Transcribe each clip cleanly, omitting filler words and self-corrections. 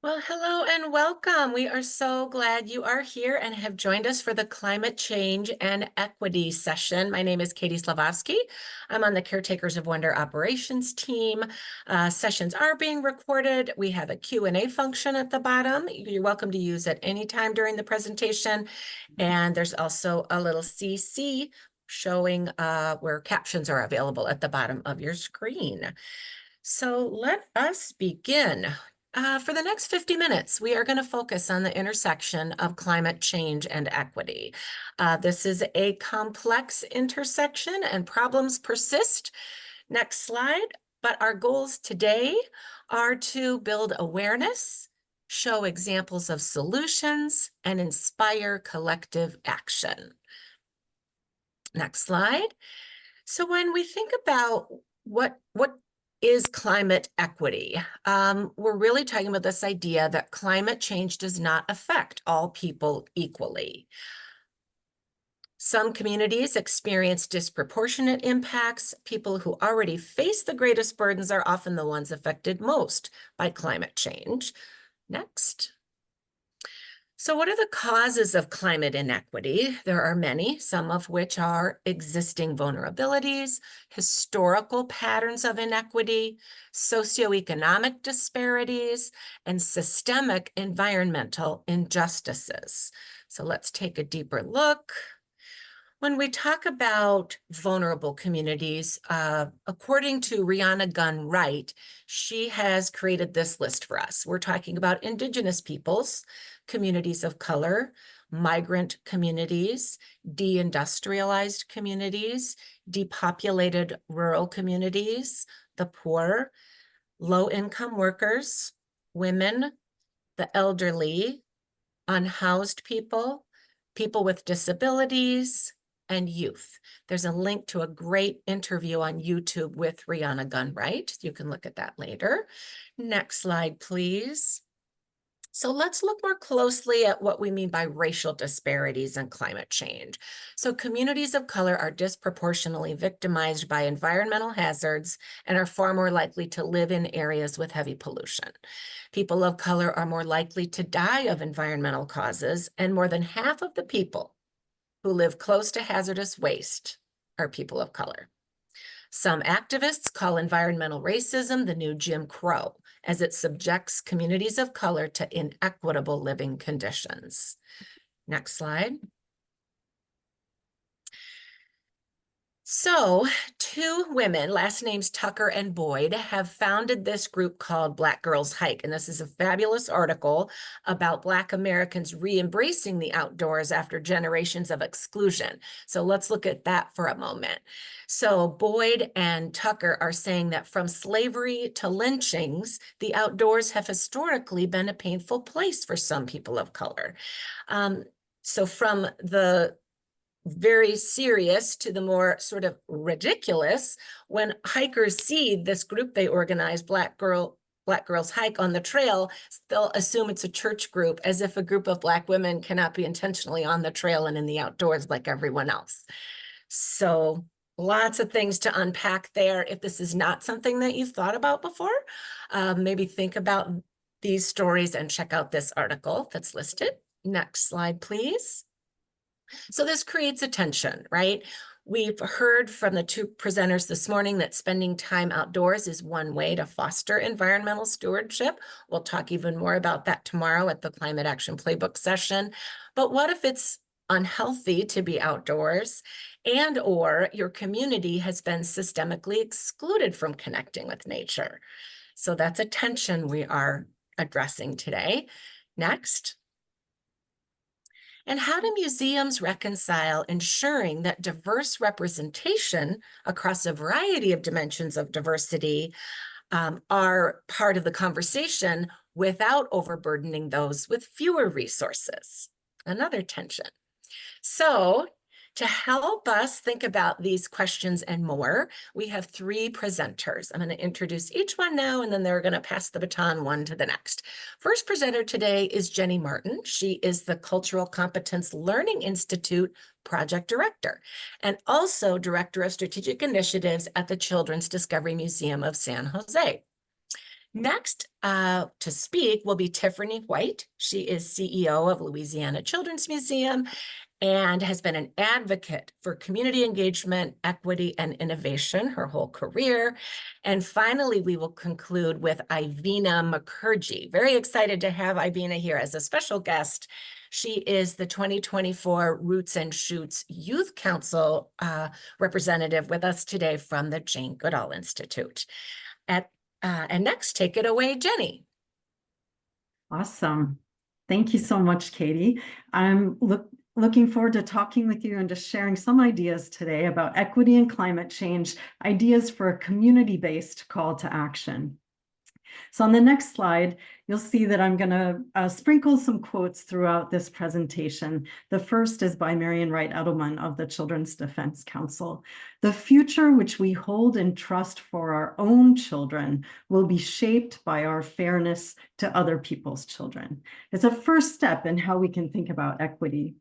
Well, hello and welcome. We are so glad you are here and have joined us for the Climate Change and Equity session. My name is Katie Slivovsky. I'm on the Caretakers of Wonder operations team. Sessions are being recorded. We have a Q&A function at the bottom. You're welcome to use at any time during the presentation. And there's also a little CC showing where captions are available at the bottom of your screen. So let us begin. For the next 50 minutes, we are going to focus on the intersection of climate change and equity. This is a complex intersection and problems persist. Next slide. But our goals today are to build awareness, show examples of solutions, and inspire collective action. Next slide. So when we think about what is climate equity, we're really talking about this idea that climate change does not affect all people equally. Some communities experience disproportionate impacts. People who already face the greatest burdens are often the ones affected most by climate change. Next. So what are the causes of climate inequity? There are many, some of which are existing vulnerabilities, historical patterns of inequity, socioeconomic disparities, and systemic environmental injustices. So let's take a deeper look. When we talk about vulnerable communities, according to Rihanna Gunn Wright, she has created this list for us. We're talking about Indigenous peoples, communities of color, migrant communities, deindustrialized communities, depopulated rural communities, the poor, low-income workers, women, the elderly, unhoused people, people with disabilities, and youth. There's a link to a great interview on YouTube with Rihanna Gunn Wright. You can look at that later. Next slide, please. So let's look more closely at what we mean by racial disparities and climate change. So communities of color are disproportionately victimized by environmental hazards and are far more likely to live in areas with heavy pollution. People of color are more likely to die of environmental causes, and more than half of the people who live close to hazardous waste are people of color. Some activists call environmental racism the new Jim Crow, as it subjects communities of color to inequitable living conditions. Next slide. So, two women, last names Tucker and Boyd, have founded this group called Black Girls Hike. And this is a fabulous article about Black Americans re-embracing the outdoors after generations of exclusion. So let's look at that for a moment. So Boyd and Tucker are saying that from slavery to lynchings, the outdoors have historically been a painful place for some people of color. So from the very serious to the more sort of ridiculous, when hikers see this group they organize, Black Girls Hike, on the trail, they'll assume it's a church group, as if a group of Black women cannot be intentionally on the trail and in the outdoors like everyone else. So lots of things to unpack there. If this is not something that you've thought about before, maybe think about these stories and check out this article that's listed. Next slide, please. So this creates a tension, right? We've heard from the two presenters this morning that spending time outdoors is one way to foster environmental stewardship. We'll talk even more about that tomorrow at the Climate Action Playbook session. But what if it's unhealthy to be outdoors, and or your community has been systemically excluded from connecting with nature? So that's a tension we are addressing today. Next. And how do museums reconcile ensuring that diverse representation across a variety of dimensions of diversity are part of the conversation without overburdening those with fewer resources? Another tension. So, to help us think about these questions and more, we have three presenters. I'm going to introduce each one now, and then they're going to pass the baton one to the next. First presenter today is Jenni Martin. She is the Cultural Competence Learning Institute Project Director and also Director of Strategic Initiatives at the Children's Discovery Museum of San Jose. Next to speak will be Tifferney White. She is CEO of Louisiana Children's Museum and has been an advocate for community engagement, equity, and innovation her whole career. And finally, we will conclude with Iveena M. Very excited to have Iveena here as a special guest. She is the 2024 Roots and Shoots Youth Council representative with us today from the Jane Goodall Institute. And next, take it away, Jenni. Awesome. Thank you so much, Katie. I'm looking forward to talking with you and just sharing some ideas today about equity and climate change, ideas for a community-based call to action. So on the next slide, you'll see that I'm going to sprinkle some quotes throughout this presentation. The first is by Marian Wright Edelman of the Children's Defense Council. The future which we hold in trust for our own children will be shaped by our fairness to other people's children. It's a first step in how we can think about equity.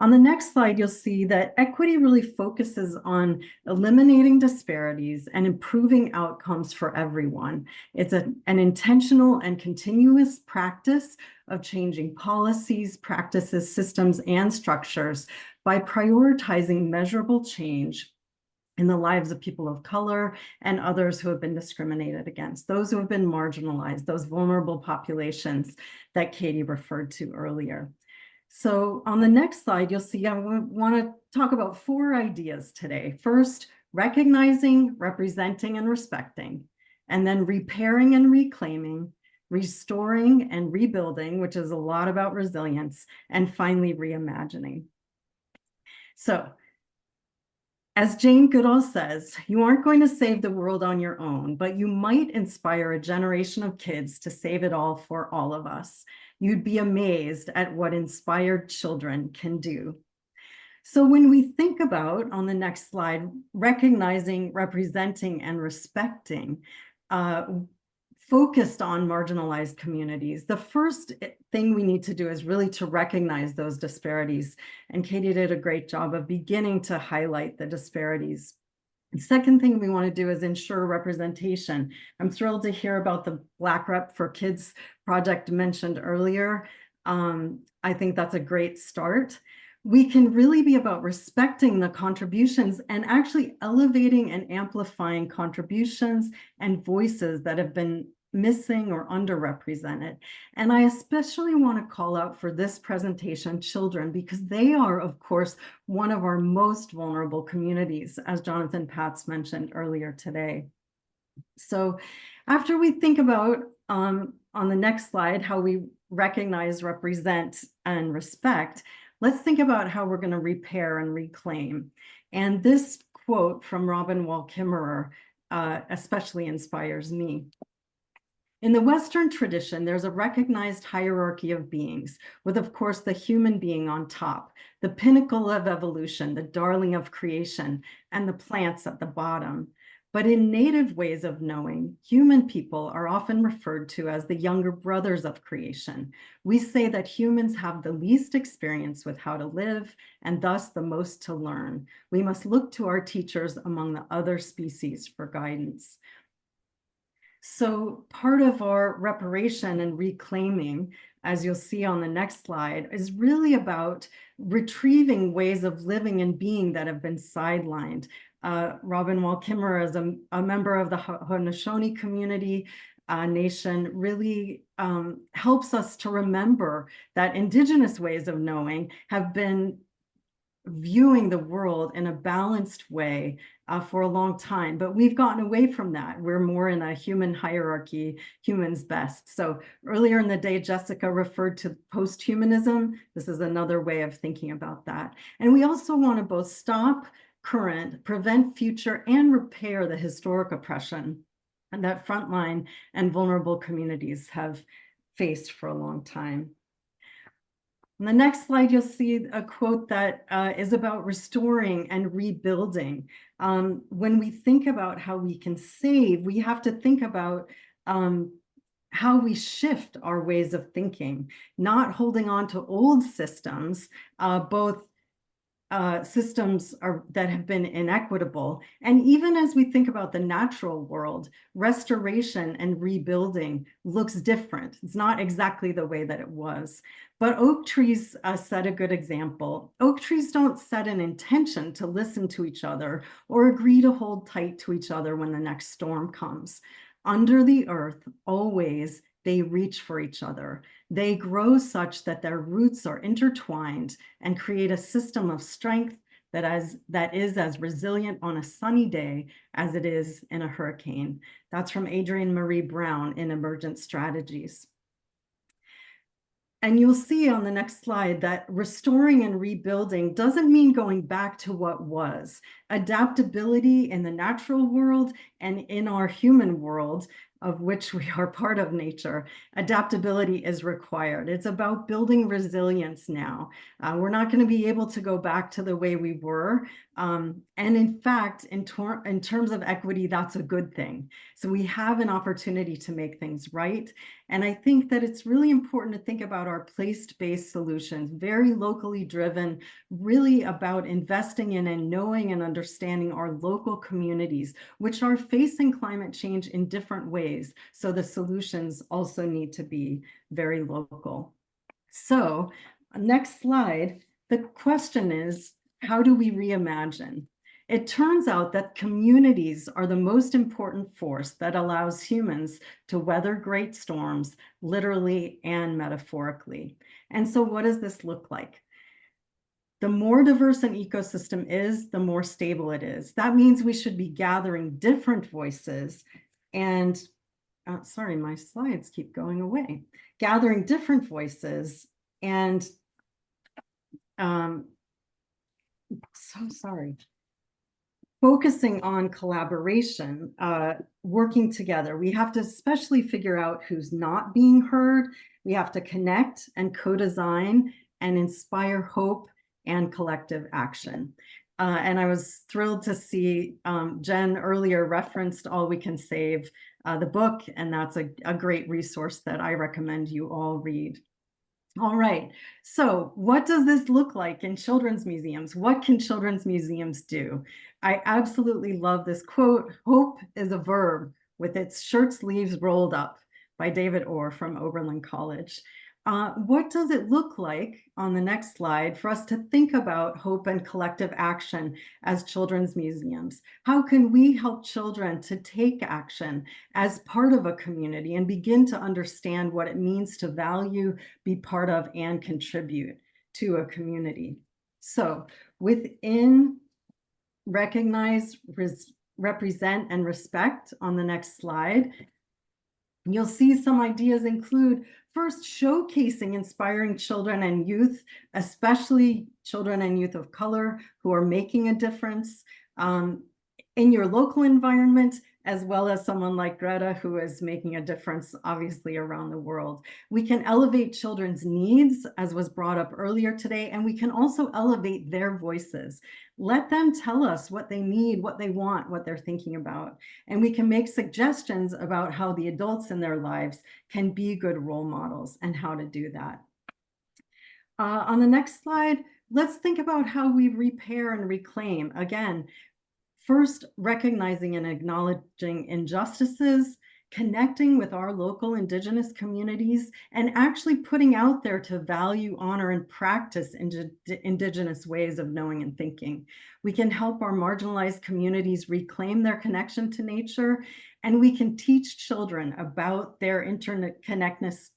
On the next slide, you'll see that equity really focuses on eliminating disparities and improving outcomes for everyone. It's an intentional and continuous practice of changing policies, practices, systems, and structures by prioritizing measurable change in the lives of people of color and others who have been discriminated against, those who have been marginalized, those vulnerable populations that Katie referred to earlier. So on the next slide, you'll see I want to talk about 4 ideas today. First, recognizing, representing, and respecting, and then repairing and reclaiming, restoring and rebuilding, which is a lot about resilience, and finally, reimagining. So, as Jane Goodall says, you aren't going to save the world on your own, but you might inspire a generation of kids to save it all for all of us. You'd be amazed at what inspired children can do. So when we think about, on the next slide, recognizing, representing, and respecting, focused on marginalized communities, the first thing we need to do is really to recognize those disparities. And Katie did a great job of beginning to highlight the disparities. The second thing we want to do is ensure representation. I'm thrilled to hear about the Black Rep for Kids project mentioned earlier. I think that's a great start. We can really be about respecting the contributions and actually elevating and amplifying contributions and voices that have been missing or underrepresented. And I especially want to call out for this presentation children, because they are, of course, one of our most vulnerable communities, as Jonathan Patz mentioned earlier today. So after we think about, on the next slide, how we recognize, represent, and respect, let's think about how we're going to repair and reclaim. And this quote from Robin Wall Kimmerer especially inspires me. In the Western tradition, there's a recognized hierarchy of beings, with, of course, the human being on top, the pinnacle of evolution, the darling of creation, and the plants at the bottom. But in native ways of knowing, human people are often referred to as the younger brothers of creation. We say that humans have the least experience with how to live, and thus the most to learn. We must look to our teachers among the other species for guidance. So part of our reparation and reclaiming, as you'll see on the next slide, is really about retrieving ways of living and being that have been sidelined. Robin Wall Kimmerer, as a member of the Haudenosaunee community nation, really helps us to remember that Indigenous ways of knowing have been viewing the world in a balanced way for a long time, but we've gotten away from that. We're more in a human hierarchy, humans best. So earlier in the day, Jessica referred to post-humanism. This is another way of thinking about that. And we also want to both stop current, prevent future, and repair the historic oppression and that frontline and vulnerable communities have faced for a long time. On the next slide, you'll see a quote that is about restoring and rebuilding. When we think about how we can save, we have to think about how we shift our ways of thinking, not holding on to old systems, both systems that have been inequitable. And even as we think about the natural world, restoration and rebuilding looks different. It's not exactly the way that it was. But oak trees set a good example. Oak trees don't set an intention to listen to each other or agree to hold tight to each other when the next storm comes. Under the earth, always, they reach for each other. They grow such that their roots are intertwined and create a system of strength that is as resilient on a sunny day as it is in a hurricane. That's from Adrienne Marie Brown in Emergent Strategies. And you'll see on the next slide that restoring and rebuilding doesn't mean going back to what was. Adaptability in the natural world and in our human world, of which we are part of nature, adaptability is required. It's about building resilience now. We're not going to be able to go back to the way we were. And in fact, in terms of equity, that's a good thing. So we have an opportunity to make things right. And I think that it's really important to think about our place-based solutions, very locally driven, really about investing in and knowing and understanding our local communities, which are facing climate change in different ways. So the solutions also need to be very local. So next slide, the question is, how do we reimagine? It turns out that communities are the most important force that allows humans to weather great storms, literally and metaphorically. And so what does this look like? The more diverse an ecosystem is, the more stable it is. That means we should be gathering different voices and, sorry, my slides keep going away. Gathering different voices and, so sorry. Focusing on collaboration, working together. We have to especially figure out who's not being heard. We have to connect and co-design and inspire hope and collective action. And I was thrilled to see Jen earlier referenced All We Can Save, the book, and that's a great resource that I recommend you all read. All right, so what does this look like in children's museums? What can children's museums do? I absolutely love this quote, "Hope is a verb with its shirt sleeves rolled up," by David Orr from Oberlin College. What does it look like on the next slide for us to think about hope and collective action as children's museums? How can we help children to take action as part of a community and begin to understand what it means to value, be part of, and contribute to a community? So within recognize, represent, and respect on the next slide, you'll see some ideas include first showcasing inspiring children and youth, especially children and youth of color who are making a difference in your local environment, as well as someone like Greta who is making a difference obviously around the world. We can elevate children's needs, as was brought up earlier today, and we can also elevate their voices. Let them tell us what they need, what they want, what they're thinking about. And we can make suggestions about how the adults in their lives can be good role models and how to do that. On the next slide, let's think about how we repair and reclaim. Again, first, recognizing and acknowledging injustices, connecting with our local Indigenous communities, and actually putting out there to value, honor, and practice Indigenous ways of knowing and thinking. We can help our marginalized communities reclaim their connection to nature, and we can teach children about their interconnectedness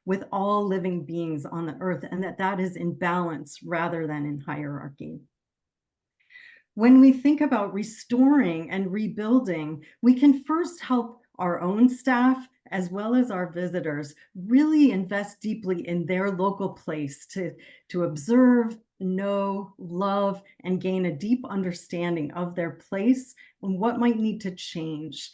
with all living beings on the earth, and that is in balance rather than in hierarchy. When we think about restoring and rebuilding, we can first help our own staff as well as our visitors really invest deeply in their local place to observe, know, love, and gain a deep understanding of their place and what might need to change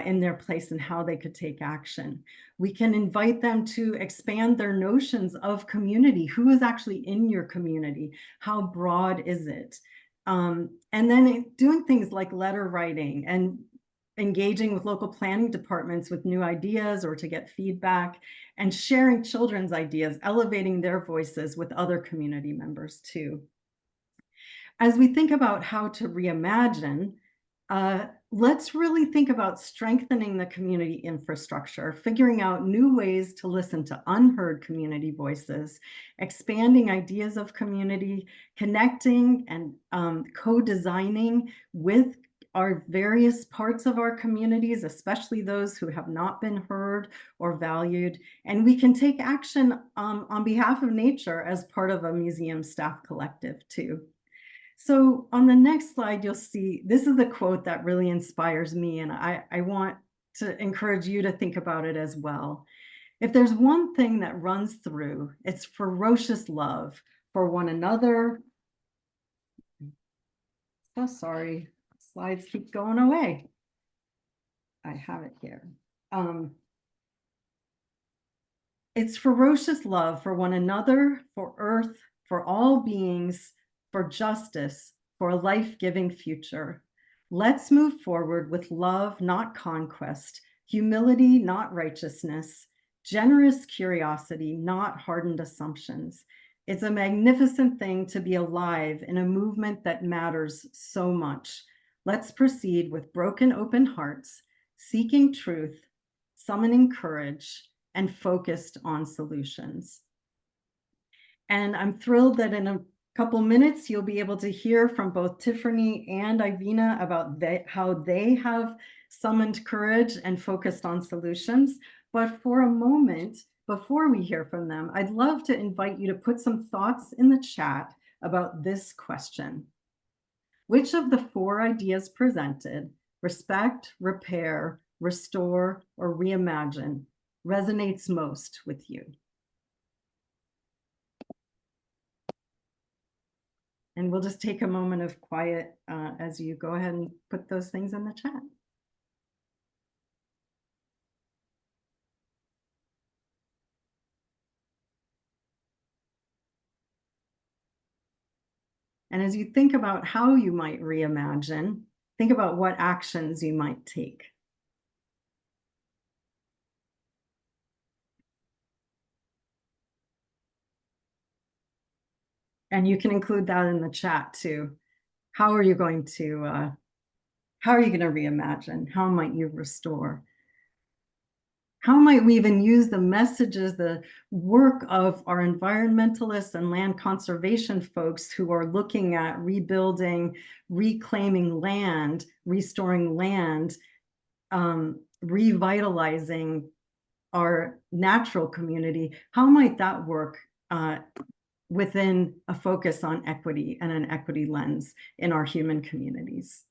in their place and how they could take action. We can invite them to expand their notions of community. Who is actually in your community? How broad is it? And then doing things like letter writing and engaging with local planning departments with new ideas or to get feedback, and sharing children's ideas, elevating their voices with other community members too. As we think about how to reimagine, let's really think about strengthening the community infrastructure, figuring out new ways to listen to unheard community voices, expanding ideas of community, connecting and co-designing with our various parts of our communities, especially those who have not been heard or valued. And we can take action on behalf of nature as part of a museum staff collective too. So on the next slide, you'll see, this is the quote that really inspires me, and I want to encourage you to think about it as well. If there's one thing that runs through, it's ferocious love for one another. So sorry, slides keep going away. I have it here. It's ferocious love for one another, for Earth, for all beings, for justice, for a life-giving future. Let's move forward with love, not conquest, humility, not righteousness, generous curiosity, not hardened assumptions. It's a magnificent thing to be alive in a movement that matters so much. Let's proceed with broken, open hearts, seeking truth, summoning courage, and focused on solutions. And I'm thrilled that in a couple minutes, you'll be able to hear from both Tifferney and Iveena about how they have summoned courage and focused on solutions. But for a moment, before we hear from them, I'd love to invite you to put some thoughts in the chat about this question. Which of the 4 ideas presented, respect, repair, restore, or reimagine, resonates most with you? And we'll just take a moment of quiet as you go ahead and put those things in the chat. And as you think about how you might reimagine, think about what actions you might take. And you can include that in the chat too. How are you going to reimagine? How might you restore? How might we even use the messages, the work of our environmentalists and land conservation folks who are looking at rebuilding, reclaiming land, restoring land, revitalizing our natural community? How might that work within a focus on equity and an equity lens in our human communities?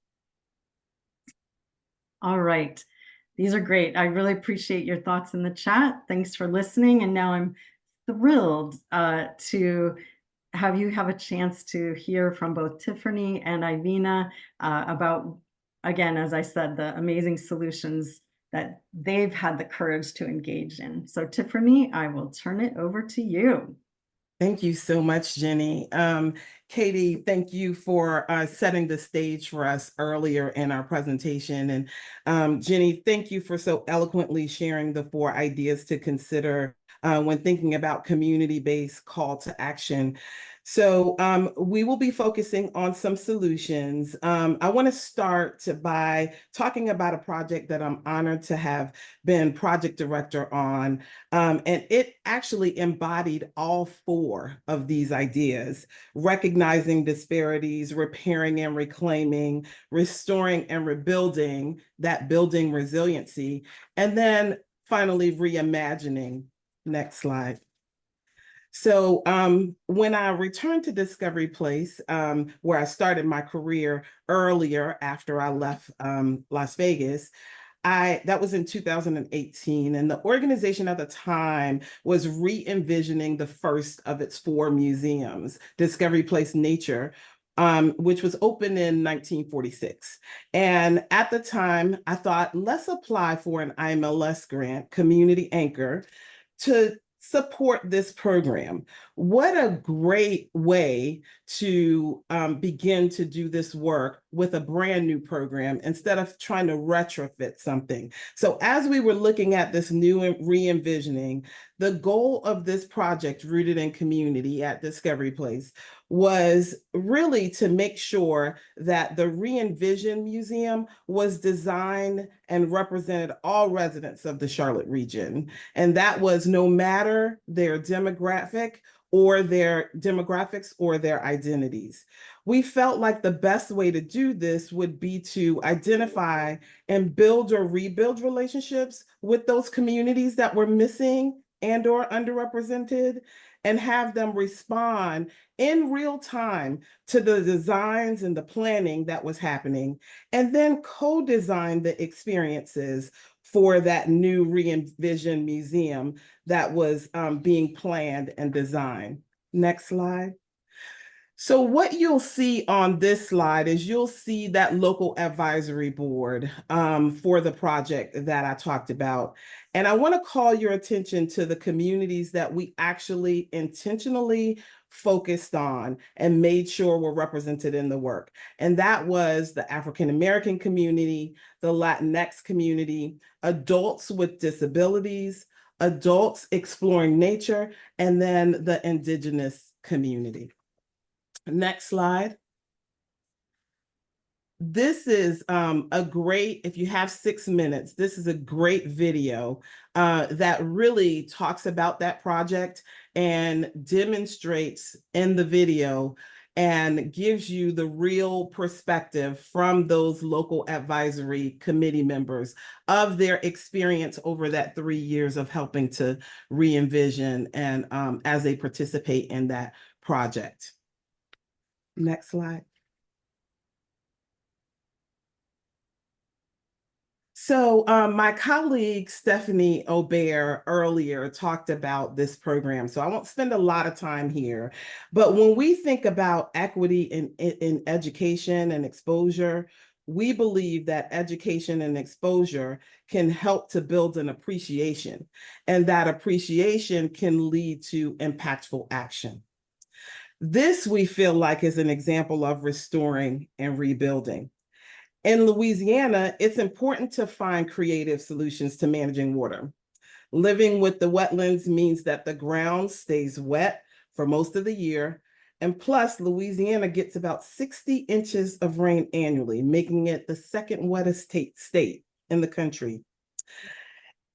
All right. These are great. I really appreciate your thoughts in the chat. Thanks for listening. And now I'm thrilled to have you have a chance to hear from both Tifferney and Iveena about, again, as I said, the amazing solutions that they've had the courage to engage in. So Tifferney, I will turn it over to you. Thank you so much, Jenny. Katie, thank you for setting the stage for us earlier in our presentation. And Jenny, thank you for so eloquently sharing the 4 ideas to consider when thinking about community-based call to action. So we will be focusing on some solutions. I want to start by talking about a project that I'm honored to have been project director on. And it actually embodied all 4 of these ideas: recognizing disparities, repairing and reclaiming, restoring and rebuilding, that building resiliency, and then finally reimagining. Next slide. So when I returned to Discovery Place, where I started my career earlier after I left Las Vegas, that was in 2018, and the organization at the time was re-envisioning the first of its 4 museums, Discovery Place Nature, which was opened in 1946. And at the time, I thought, let's apply for an IMLS grant, Community Anchor, to support this program. What a great way to begin to do this work with a brand new program instead of trying to retrofit something. So as we were looking at this new re-envisioning, the goal of this project, Rooted in Community at Discovery Place, was really to make sure that the re-envision museum was designed and represented all residents of the Charlotte region. And that was no matter their demographics or their identities. We felt like the best way to do this would be to identify and build or rebuild relationships with those communities that were missing and or underrepresented, and have them respond in real time to the designs and the planning that was happening, and then co-design the experiences for that new re-envisioned museum that was being planned and designed. Next slide. So what you'll see on this slide is you'll see that local advisory board for the project that I talked about. And I want to call your attention to the communities that we actually intentionally focused on and made sure were represented in the work. And that was the African American community, the Latinx community, adults with disabilities, adults exploring nature, and then the Indigenous community. Next slide. This is a great, if you have 6 minutes, this is a great video that really talks about that project and demonstrates in the video and gives you the real perspective from those local advisory committee members of their experience over that 3 years of helping to re-envision and as they participate in that project. Next slide. So my colleague Stephanie Aubert earlier talked about this program, so I won't spend a lot of time here. But when we think about equity in education and exposure, we believe that education and exposure can help to build an appreciation, and that appreciation can lead to impactful action. This, we feel like, is an example of restoring and rebuilding. In Louisiana, it's important to find creative solutions to managing water. Living with the wetlands means that the ground stays wet for most of the year. And plus, Louisiana gets about 60 inches of rain annually, making it the second wettest state in the country.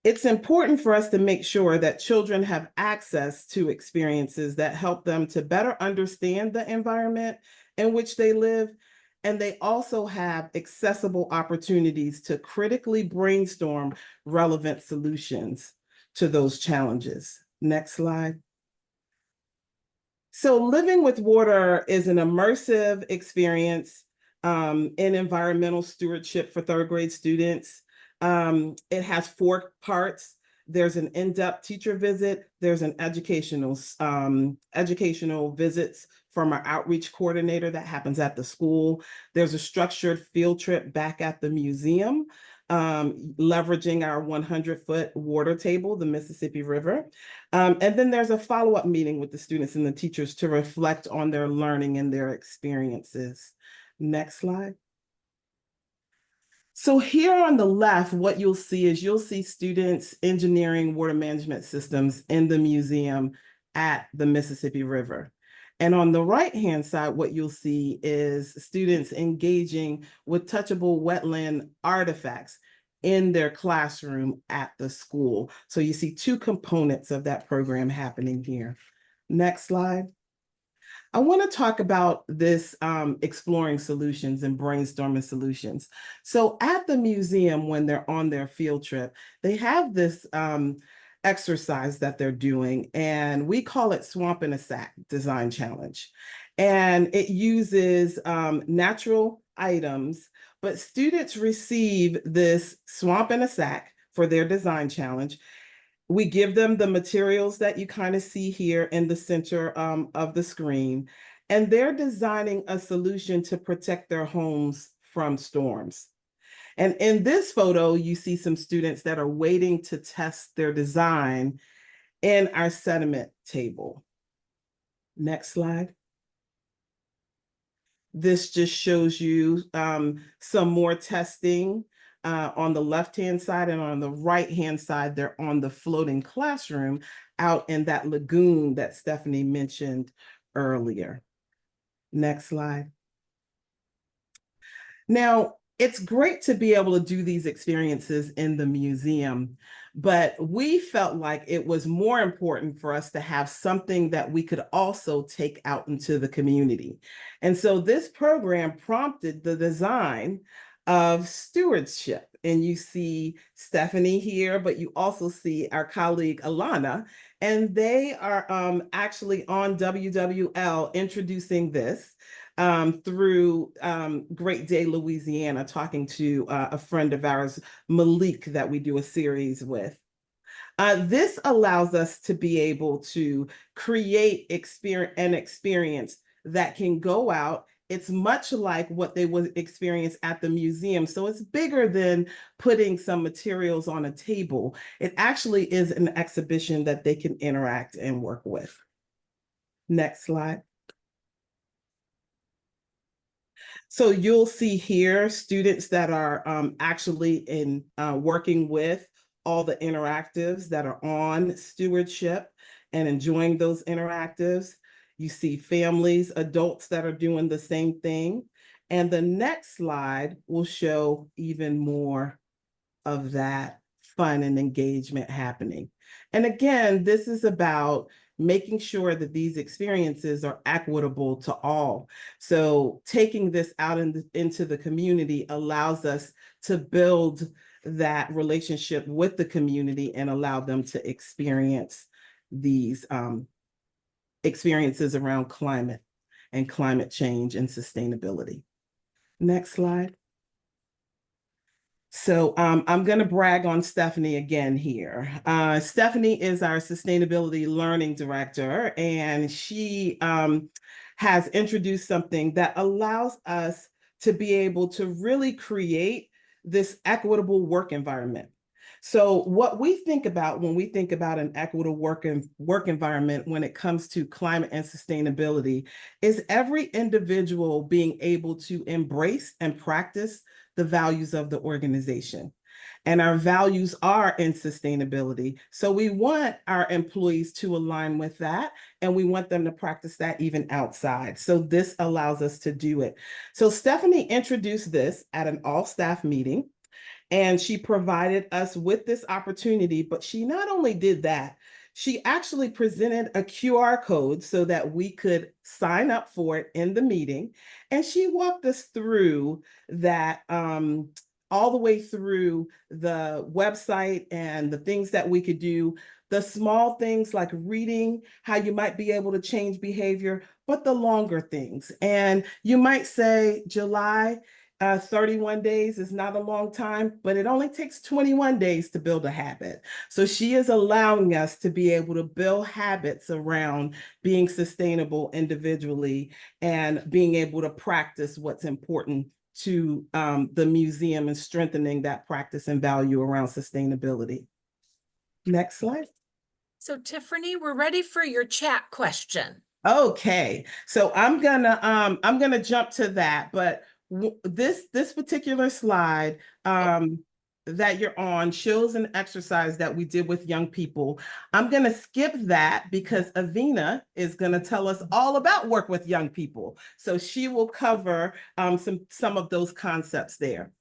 It's important for us to make sure that children have access to experiences that help them to better understand the environment in which they live. And they also have accessible opportunities to critically brainstorm relevant solutions to those challenges. Next slide. So living with water is an immersive experience in environmental stewardship for third grade students. It has 4 parts. There's an in-depth teacher visit. There's an educational visits from our outreach coordinator that happens at the school. There's a structured field trip back at the museum, leveraging our 100-foot water table, the Mississippi River. And then there's a follow-up meeting with the students and the teachers to reflect on their learning and their experiences. Next slide. So here on the left, what you'll see students engineering water management systems in the museum at the Mississippi River. And on the right-hand side, what you'll see is students engaging with touchable wetland artifacts in their classroom at the school. So you see 2 components of that program happening here. Next slide. I want to talk about this exploring solutions and brainstorming solutions. So at the museum, when they're on their field trip, they have this exercise that they're doing, and we call it Swamp in a Sack Design Challenge. And it uses natural items, but students receive this swamp in a sack for their design challenge. We give them the materials that you kind of see here in the center of the screen, and they're designing a solution to protect their homes from storms. And in this photo, you see some students that are waiting to test their design in our sediment table. Next slide. This just shows you some more testing on the left-hand side, and on the right-hand side, they're on the floating classroom out in that lagoon that Stephanie mentioned earlier. Next slide. Now, it's great to be able to do these experiences in the museum, but we felt like it was more important for us to have something that we could also take out into the community. And so this program prompted the design of stewardship. And you see Stephanie here, but you also see our colleague Alana, and they are actually on WWL introducing this through Great Day, Louisiana, talking to a friend of ours, Malik, that we do a series with. This allows us to be able to create an experience that can go out. It's much like what they would experience at the museum. So it's bigger than putting some materials on a table. It actually is an exhibition that they can interact and work with. Next slide. So you'll see here students that are actually in working with all the interactives that are on stewardship and enjoying those interactives. You see families, adults that are doing the same thing. And the next slide will show even more of that fun and engagement happening. And again, this is about making sure that these experiences are equitable to all. So taking this out into the community allows us to build that relationship with the community and allow them to experience these experiences around climate and climate change and sustainability. Next slide. So I'm going to brag on Stephanie again here. Stephanie is our Sustainability Learning Director, and she has introduced something that allows us to be able to really create this equitable work environment. So what we think about when we think about an equitable work environment when it comes to climate and sustainability is every individual being able to embrace and practice the values of the organization. And our values are in sustainability. So we want our employees to align with that, and we want them to practice that even outside. So this allows us to do it. So Stephanie introduced this at an all-staff meeting, and she provided us with this opportunity, but she not only did that, she actually presented a QR code so that we could sign up for it in the meeting. And she walked us through that all the way through the website and the things that we could do, the small things like reading, how you might be able to change behavior, but the longer things. And you might say July, 31 days is not a long time, but it only takes 21 days to build a habit. So she is allowing us to be able to build habits around being sustainable individually and being able to practice what's important to the museum and strengthening that practice and value around sustainability. Next slide. So Tiffany, we're ready for your chat question. Okay, so I'm gonna jump to that, but this particular slide that you're on shows an exercise that we did with young people. I'm gonna skip that because Iveena is gonna tell us all about work with young people. So she will cover some of those concepts there.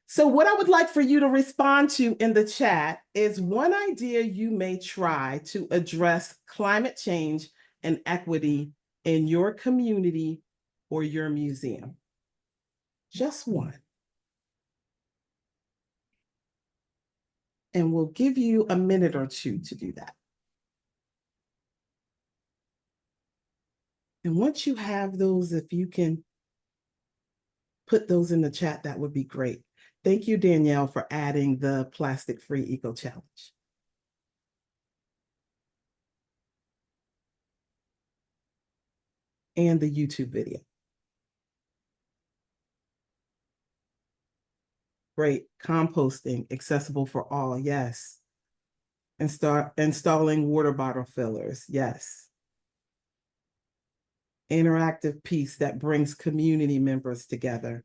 So what I would like for you to respond to in the chat is one idea you may try to address climate change and equity in your community or your museum. Just one. And we'll give you a minute or two to do that. And once you have those, if you can put those in the chat, that would be great. Thank you, Danielle, for adding the plastic-free eco challenge. And the YouTube video. Great. Composting, accessible for all. Yes. And start installing water bottle fillers. Yes. interactive piece that brings community members together.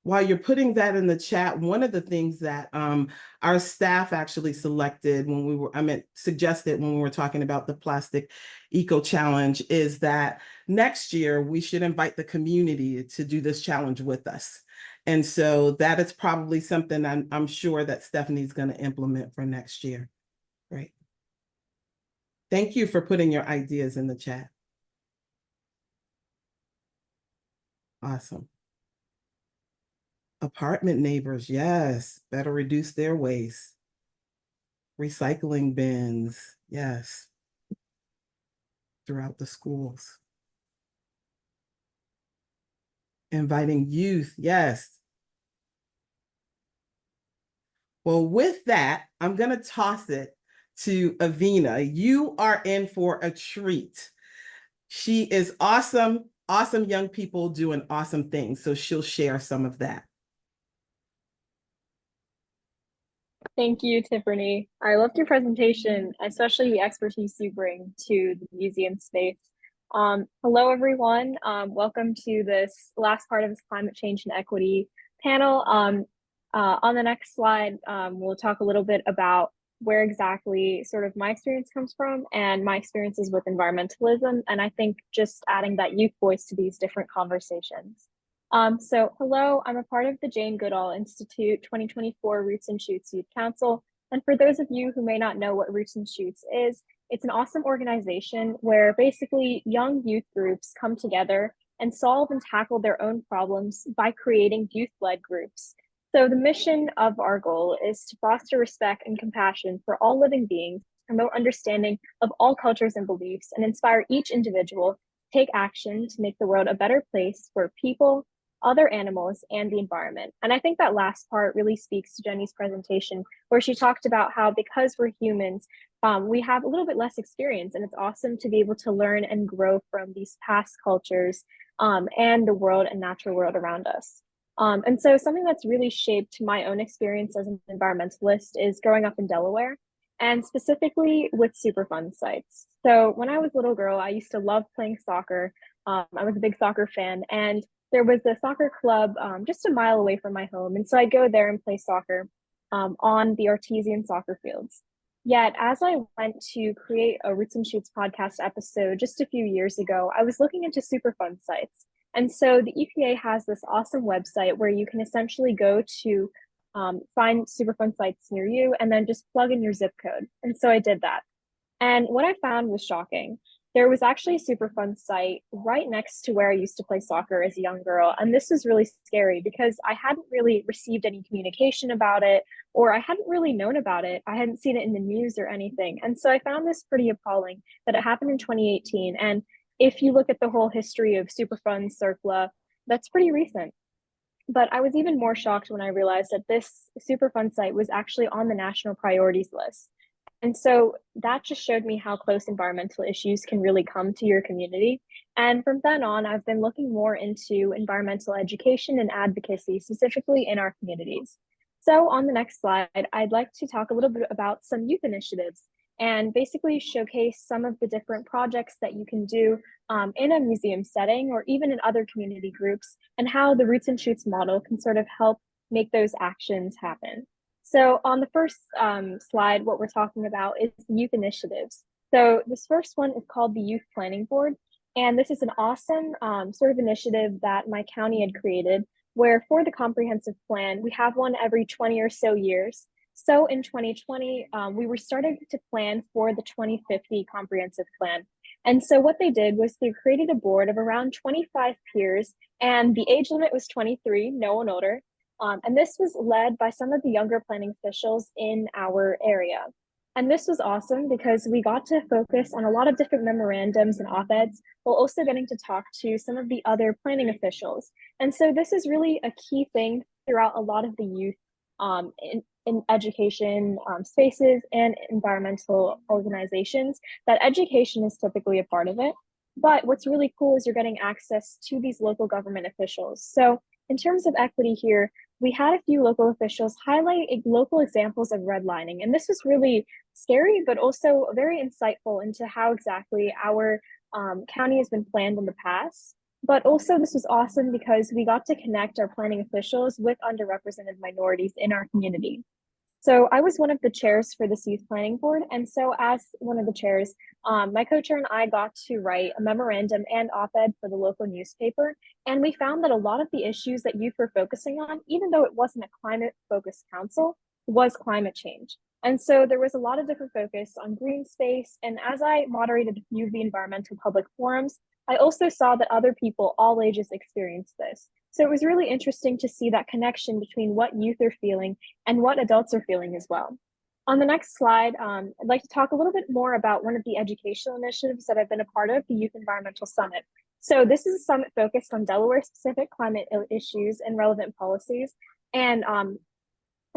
While you're putting that in the chat, one of the things that our staff actually selected when we were, suggested when we were talking about the Plastic Eco Challenge is that next year we should invite the community to do this challenge with us. And so that is probably something I'm sure that Stephanie's going to implement for next year. Great. Thank you for putting your ideas in the chat. Awesome. Apartment neighbors, yes, better reduce their waste. Recycling bins, yes, throughout the schools. Inviting youth, yes. Well, with that, I'm going to toss it to Iveena. You are in for a treat. She is awesome, awesome young people doing awesome things. So she'll share some of that. Thank you, Tiffany. I loved your presentation, especially the expertise you bring to the museum space. Hello, everyone. Welcome to this last part of this climate change and equity panel. On the next slide, we'll talk a little bit about where exactly sort of my experience comes from and my experiences with environmentalism. And I think just adding that youth voice to these different conversations. So hello, I'm a part of the Jane Goodall Institute 2024 Roots and Shoots Youth Council. And for those of you who may not know what Roots and Shoots is, it's an awesome organization where basically young youth groups come together and solve and tackle their own problems by creating youth-led groups. So the mission of our goal is to foster respect and compassion for all living beings, promote understanding of all cultures and beliefs, and inspire each individual to take action to make the world a better place for people, other animals, and the environment. And I think that last part really speaks to Jenni's presentation, where she talked about how because we're humans, we have a little bit less experience, and it's awesome to be able to learn and grow from these past cultures and the world and natural world around us. And so something that's really shaped my own experience as an environmentalist is growing up in Delaware, and specifically with Superfund sites. So when I was a little girl, I used to love playing soccer. I was a big soccer fan, and there was a soccer club just a mile away from my home. And so I'd go there and play soccer on the artesian soccer fields. Yet as I went to create a Roots and Shoots podcast episode just a few years ago, I was looking into Superfund sites. And so the EPA has this awesome website where you can essentially go to find Superfund sites near you and then just plug in your zip code. And so I did that. And what I found was shocking. There was actually a Superfund site right next to where I used to play soccer as a young girl. And this was really scary because I hadn't really received any communication about it, or I hadn't really known about it. I hadn't seen it in the news or anything. And so I found this pretty appalling that it happened in 2018. And if you look at the whole history of Superfund CERCLA, that's pretty recent. But I was even more shocked when I realized that this Superfund site was actually on the national priorities list. And so that just showed me how close environmental issues can really come to your community. And from then on, I've been looking more into environmental education and advocacy, specifically in our communities. So on the next slide, I'd like to talk a little bit about some youth initiatives and basically showcase some of the different projects that you can do in a museum setting or even in other community groups, and how the Roots and Shoots model can sort of help make those actions happen. So on the first slide, what we're talking about is youth initiatives. So this first one is called the Youth Planning Board. And this is an awesome sort of initiative that my county had created, where for the comprehensive plan, we have one every 20 or so years. So in 2020, we were starting to plan for the 2050 comprehensive plan. And so what they did was they created a board of around 25 peers, and the age limit was 23, no one older. And this was led by some of the younger planning officials in our area. And this was awesome because we got to focus on a lot of different memorandums and op-eds, while also getting to talk to some of the other planning officials. And so this is really a key thing throughout a lot of the youth in education spaces and environmental organizations, that education is typically a part of it. But what's really cool is you're getting access to these local government officials. So in terms of equity here, we had a few local officials highlight local examples of redlining. And this was really scary, but also very insightful into how exactly our county has been planned in the past. But also this was awesome because we got to connect our planning officials with underrepresented minorities in our community. So I was one of the chairs for this youth planning board. And so as one of the chairs, my co-chair and I got to write a memorandum and op-ed for the local newspaper. And we found that a lot of the issues that youth were focusing on, even though it wasn't a climate focused council, was climate change. And so there was a lot of different focus on green space. And as I moderated a few of the environmental public forums, I also saw that other people, all ages, experienced this. So it was really interesting to see that connection between what youth are feeling and what adults are feeling as well. On the next slide, I'd like to talk a little bit more about one of the educational initiatives that I've been a part of, the Youth Environmental Summit. So this is a summit focused on Delaware-specific climate issues and relevant policies. And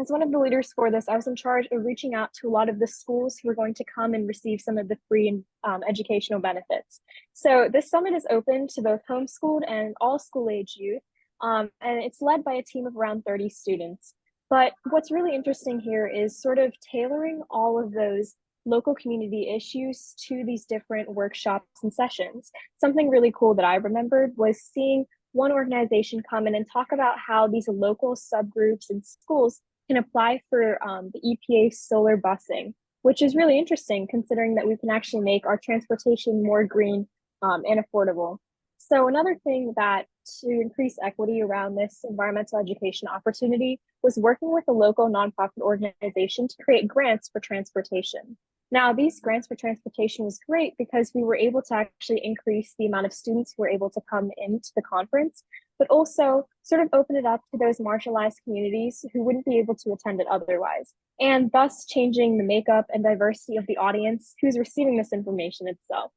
as one of the leaders for this, I was in charge of reaching out to a lot of the schools who are going to come and receive some of the free educational benefits. So this summit is open to both homeschooled and all school age youth. And it's led by a team of around 30 students. But what's really interesting here is sort of tailoring all of those local community issues to these different workshops and sessions. Something really cool that I remembered was seeing one organization come in and talk about how these local subgroups and schools can apply for the EPA solar busing, which is really interesting considering that we can actually make our transportation more green and affordable. So another thing that to increase equity around this environmental education opportunity was working with a local nonprofit organization to create grants for transportation. Now, these grants for transportation was great because we were able to actually increase the amount of students who were able to come into the conference, but also sort of open it up to those marginalized communities who wouldn't be able to attend it otherwise, and thus changing the makeup and diversity of the audience who's receiving this information itself.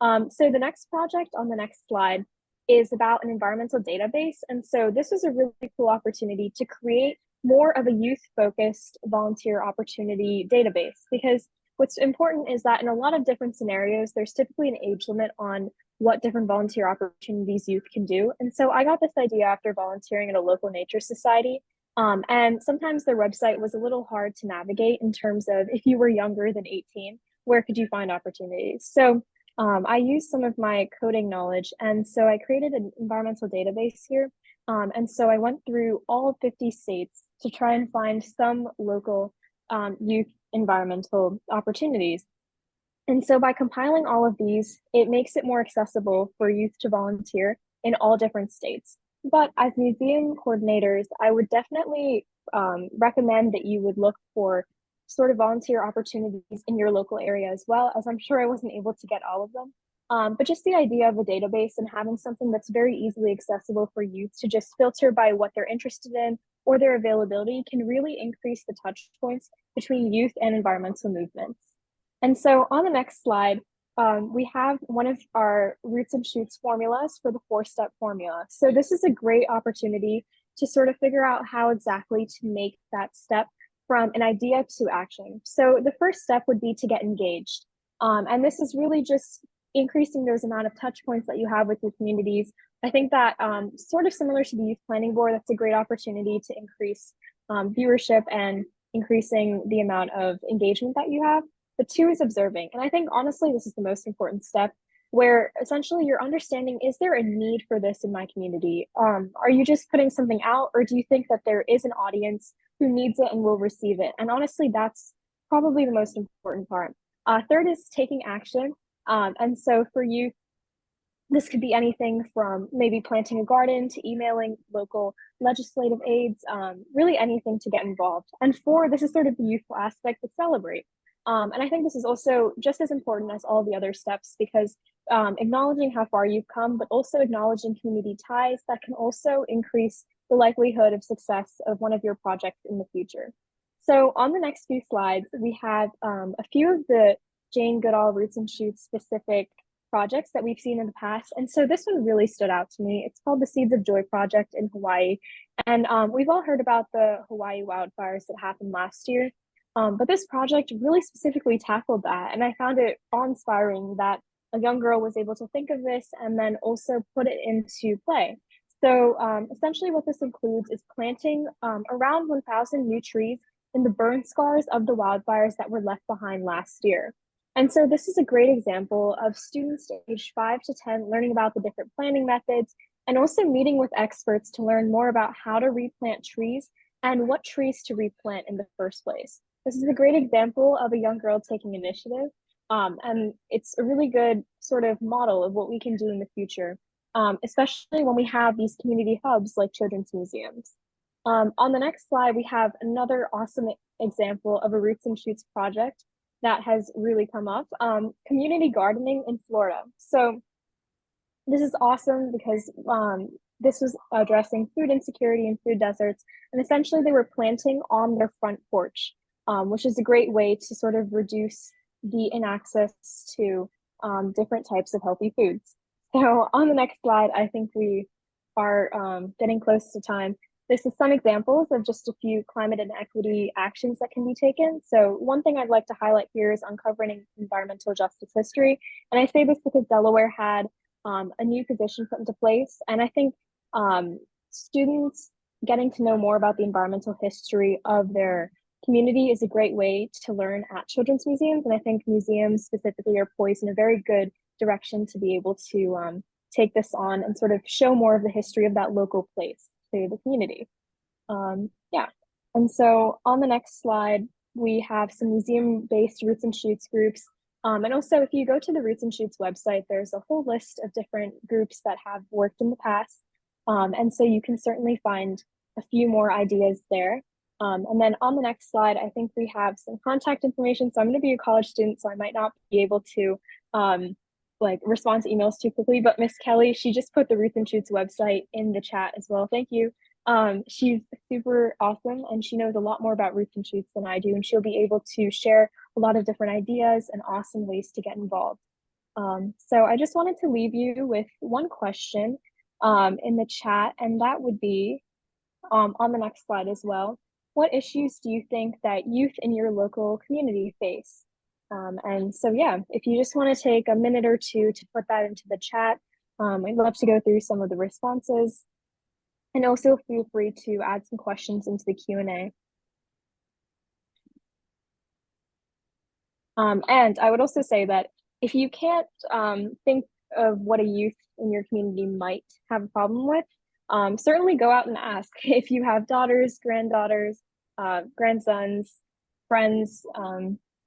So the next project on the next slide is about an environmental database. And so this was a really cool opportunity to create more of a youth-focused volunteer opportunity database, because what's important is that in a lot of different scenarios, there's typically an age limit on what different volunteer opportunities youth can do. And so I got this idea after volunteering at a local nature society. And sometimes their website was a little hard to navigate in terms of if you were younger than 18, where could you find opportunities? So I used some of my coding knowledge, and so I created an environmental database here. And so I went through all 50 states to try and find some local youth environmental opportunities. And so by compiling all of these, it makes it more accessible for youth to volunteer in all different states. But as museum coordinators, I would definitely recommend that you would look for sort of volunteer opportunities in your local area as well, as I'm sure I wasn't able to get all of them. But just the idea of a database and having something that's very easily accessible for youth to just filter by what they're interested in or their availability can really increase the touch points between youth and environmental movements. And so on the next slide, we have one of our roots and shoots formulas for the 4-step formula. So this is a great opportunity to sort of figure out how exactly to make that step from an idea to action. So the first step would be to get engaged. And this is really just increasing those amount of touch points that you have with your communities. I think that sort of similar to the Youth Planning Board, that's a great opportunity to increase viewership and increasing the amount of engagement that you have. But 2 is observing. And I think honestly, this is the most important step, where essentially you're understanding, is there a need for this in my community? Are you just putting something out, or do you think that there is an audience who needs it and will receive it? And honestly, that's probably the most important part. 3rd is taking action. And so for youth, this could be anything from maybe planting a garden to emailing local legislative aides, really anything to get involved. And 4, this is sort of the youthful aspect, to celebrate. And I think this is also just as important as all the other steps, because acknowledging how far you've come, but also acknowledging community ties that can also increase the likelihood of success of one of your projects in the future. So on the next few slides, we have a few of the Jane Goodall Roots and Shoots specific projects that we've seen in the past. And so this one really stood out to me. It's called the Seeds of Joy Project in Hawaii. And we've all heard about the Hawaii wildfires that happened last year. But this project really specifically tackled that. And I found it awe-inspiring that a young girl was able to think of this and then also put it into play. So essentially what this includes is planting around 1,000 new trees in the burn scars of the wildfires that were left behind last year. And so this is a great example of students aged 5 to 10 learning about the different planting methods and also meeting with experts to learn more about how to replant trees and what trees to replant in the first place. This is a great example of a young girl taking initiative, and it's a really good sort of model of what we can do in the future, especially when we have these community hubs like children's museums. On the next slide, we have another awesome example of a Roots and Shoots project that has really come up, community gardening in Florida. So this is awesome because this was addressing food insecurity and food deserts. And essentially they were planting on their front porch, which is a great way to sort of reduce the inaccess to different types of healthy foods. So on the next slide, I think we are getting close to time. This is some examples of just a few climate and equity actions that can be taken. So one thing I'd like to highlight here is uncovering environmental justice history. And I say this because Delaware had a new position put into place. And I think students getting to know more about the environmental history of their community is a great way to learn at children's museums. And I think museums specifically are poised in a very good direction to be able to take this on and sort of show more of the history of that local place to the community. Yeah, and so on the next slide, we have some museum-based Roots and Shoots groups. And also, if you go to the Roots and Shoots website, there's a whole list of different groups that have worked in the past. And so you can certainly find a few more ideas there. And then on the next slide, I think we have some contact information. So I'm going to be a college student, so I might not be able to like respond to emails too quickly, but Miss Kelly, she just put the Roots and Shoots website in the chat as well. Thank you. She's super awesome and she knows a lot more about Roots and Shoots than I do, and she'll be able to share a lot of different ideas and awesome ways to get involved. So I just wanted to leave you with one question in the chat, and that would be on the next slide as well. What issues do you think that youth in your local community face? And so, yeah, if you just want to take a minute or two to put that into the chat, I'd love to go through some of the responses. And also feel free to add some questions into the Q&A. And I would also say that if you can't think of what a youth in your community might have a problem with, certainly go out and ask. If you have daughters, granddaughters, grandsons, friends,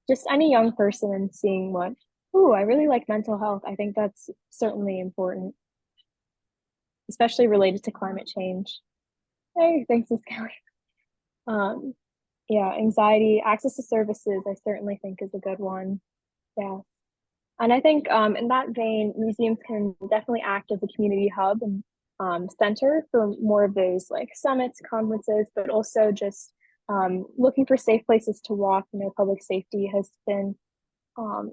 just any young person, and seeing what, ooh, I really like mental health. I think that's certainly important, especially related to climate change. Hey, thanks, Ms. Kelly. Yeah, anxiety, access to services, I certainly think is a good one. Yeah. And I think in that vein, museums can definitely act as a community hub and center for more of those like summits, conferences, but also just looking for safe places to walk. You know, public safety has been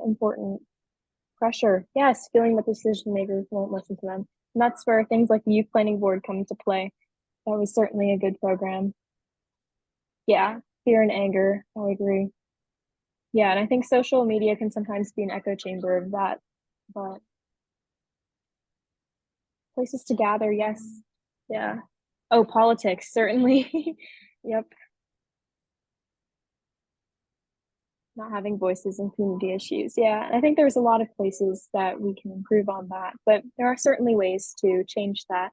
important. Pressure, yes, feeling that decision makers won't listen to them. And that's where things like the Youth Planning Board come into play. That was certainly a good program. Yeah, fear and anger, I agree. Yeah, and I think social media can sometimes be an echo chamber of that, but places to gather, yes. Yeah. Oh, politics, certainly. Yep. Not having voices in community issues. Yeah, and I think there's a lot of places that we can improve on that, but there are certainly ways to change that.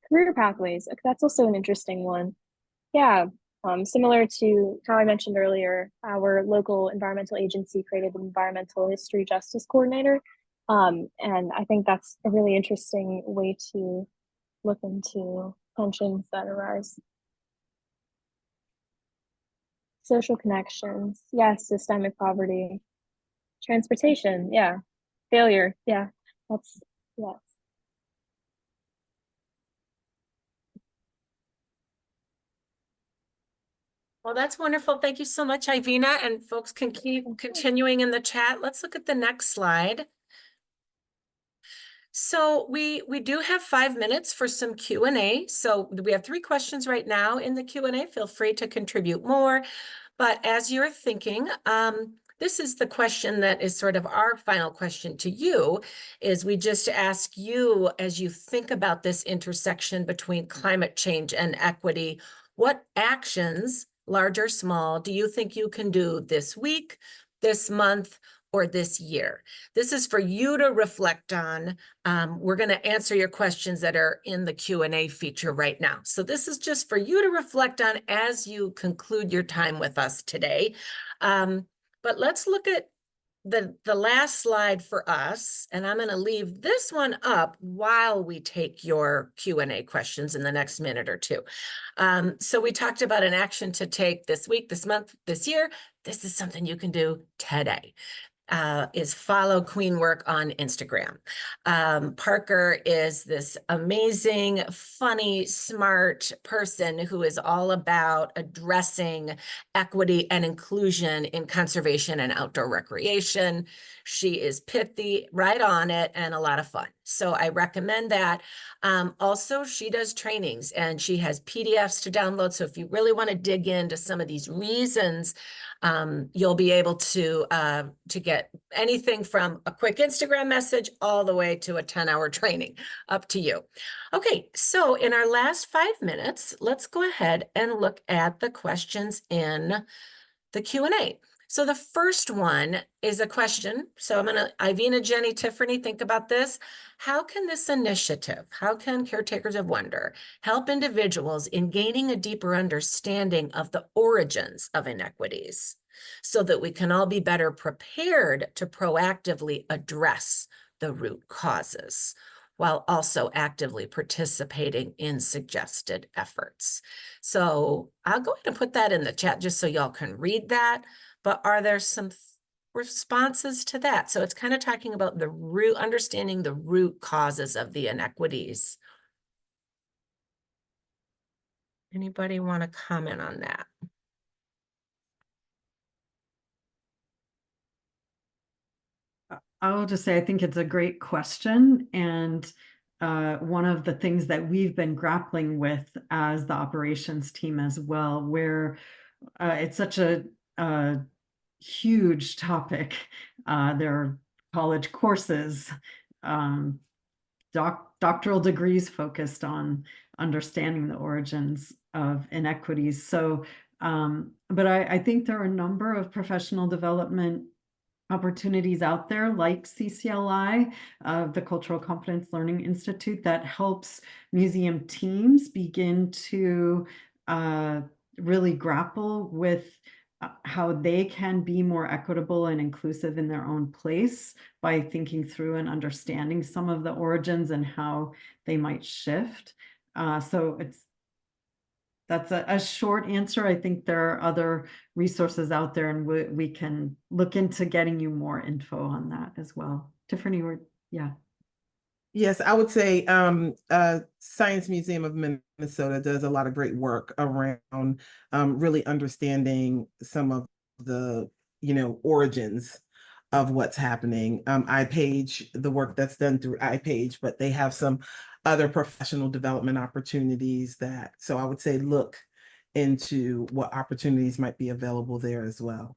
Career pathways, that's also an interesting one. Yeah, similar to how I mentioned earlier, our local environmental agency created an environmental history justice coordinator. And I think that's a really interesting way to look into tensions that arise. Social connections, yes, systemic poverty, transportation, yeah, failure, yeah, that's, yes. Well, that's wonderful. Thank you so much, Iveena, and folks can keep continuing in the chat. Let's look at the next slide. So we do have 5 minutes for some Q&A. So we have 3 questions right now in the Q&A. Feel free to contribute more. But as you're thinking, this is the question that is sort of our final question to you, is we just ask you, as you think about this intersection between climate change and equity, what actions, large or small, do you think you can do this week, this month, or this year. This is for you to reflect on. We're going to answer your questions that are in the Q&A feature right now. So this is just for you to reflect on as you conclude your time with us today. But let's look at the last slide for us, and I'm going to leave this one up while we take your Q&A questions in the next minute or two. So we talked about an action to take this week, this month, this year. This is something you can do today. Is follow Queen Work on Instagram. Parker is this amazing, funny, smart person who is all about addressing equity and inclusion in conservation and outdoor recreation. She is pithy, right on it, and a lot of fun. So I recommend that. Also, she does trainings and she has PDFs to download. So if you really want to dig into some of these reasons, you'll be able to get anything from a quick Instagram message all the way to a 10-hour training, up to you. Okay, so in our last 5 minutes, let's go ahead and look at the questions in the Q&A. So the first one is a question. So I'm gonna, Iveena, Jenni, Tifferney, think about this. How can this initiative, how can Caretakers of Wonder help individuals in gaining a deeper understanding of the origins of inequities so that we can all be better prepared to proactively address the root causes while also actively participating in suggested efforts? So I'll go ahead and put that in the chat just so y'all can read that. But are there some responses to that? So it's kind of talking about the root, understanding the root causes of the inequities. Anybody want to comment on that? I'll just say, I think it's a great question. And one of the things that we've been grappling with as the operations team as well, where it's such a huge topic. There are college courses, doctoral degrees focused on understanding the origins of inequities. So, but I think there are a number of professional development opportunities out there like CCLI, the Cultural Competence Learning Institute, that helps museum teams begin to really grapple with how they can be more equitable and inclusive in their own place by thinking through and understanding some of the origins and how they might shift. So that's a short answer. I think there are other resources out there, and we can look into getting you more info on that as well. Tifferney, yeah. Yes, I would say Science Museum of Minnesota does a lot of great work around really understanding some of the, origins of what's happening. iPage, the work that's done through iPage, but they have some other professional development opportunities so I would say look into what opportunities might be available there as well.